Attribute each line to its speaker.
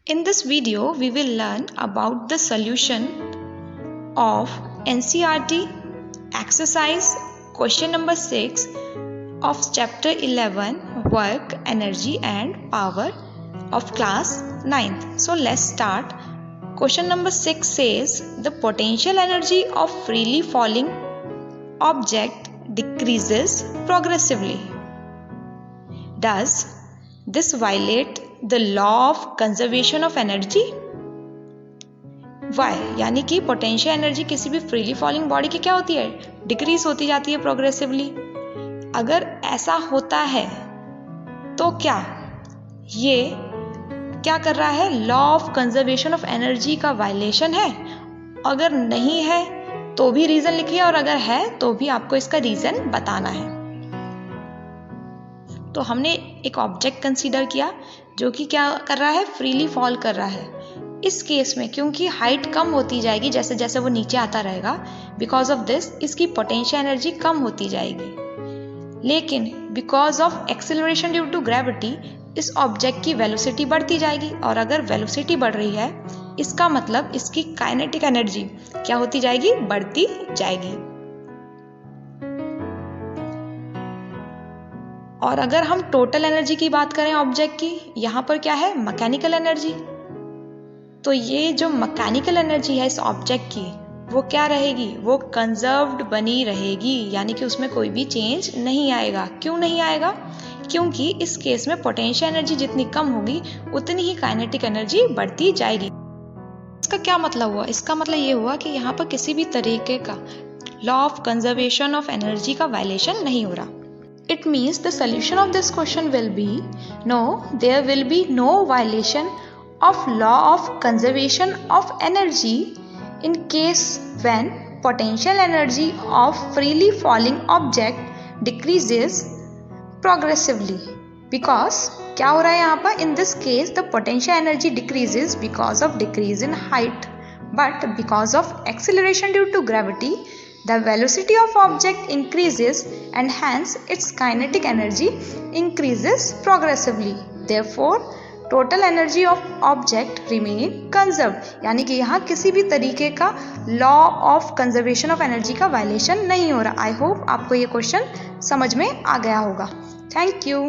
Speaker 1: In this video, we will learn about the solution of NCERT exercise question number 6 of chapter 11 work, energy and power of class 9th. So let's start. Question number 6 says the potential energy of freely falling object decreases progressively. Does this violate the law of conservation of energy? Why? यानी कि potential energy किसी भी freely falling body की क्या होती है, decrease होती जाती है प्रोग्रेसिवली. अगर ऐसा होता है तो क्या ये क्या कर रहा है, law of conservation of energy का वायलेशन है? अगर नहीं है तो भी रीजन लिखिए और अगर है तो भी आपको इसका रीजन बताना है. तो हमने एक ऑब्जेक्ट कंसीडर किया जो कि क्या कर रहा है, फ्रीली फॉल कर रहा है. इस केस में क्योंकि हाइट कम होती जाएगी जैसे जैसे वो नीचे आता रहेगा, बिकॉज ऑफ दिस इसकी पोटेंशियल एनर्जी कम होती जाएगी. लेकिन because of acceleration due to gravity इस ऑब्जेक्ट की वेलोसिटी बढ़ती जाएगी, और अगर वेलोसिटी बढ़ रही है इसका मतलब इसकी काइनेटिक एनर्जी क्या होती जाएगी, बढ़ती जाएगी. और अगर हम टोटल एनर्जी की बात करें ऑब्जेक्ट की, यहाँ पर क्या है, मैकेनिकल एनर्जी. तो ये जो मैकेनिकल एनर्जी है इस ऑब्जेक्ट की वो क्या रहेगी, वो कंजर्व्ड बनी रहेगी, यानी कि उसमें कोई भी चेंज नहीं आएगा. क्यों नहीं आएगा? क्योंकि इस केस में पोटेंशियल एनर्जी जितनी कम होगी उतनी ही काइनेटिक एनर्जी बढ़ती जाएगी. इसका क्या मतलब हुआ? इसका मतलब ये हुआ कि यहाँ पर किसी भी तरीके का law of conservation of energy का वायलेशन नहीं हो रहा. It means the solution of this question will be no, there will be no violation of law of conservation of energy in case when potential energy of freely falling object decreases progressively. Because क्या हो रहा है यहाँ पर, in this case the potential energy decreases because of decrease in height, but because of acceleration due to gravity the velocity of object increases and hence its kinetic energy increases progressively. Therefore, total energy of object remain conserved. यानी कि यहाँ किसी भी तरीके का law of conservation of energy का violation नहीं हो रहा. आई होप आपको ये क्वेश्चन समझ में आ गया होगा. Thank you.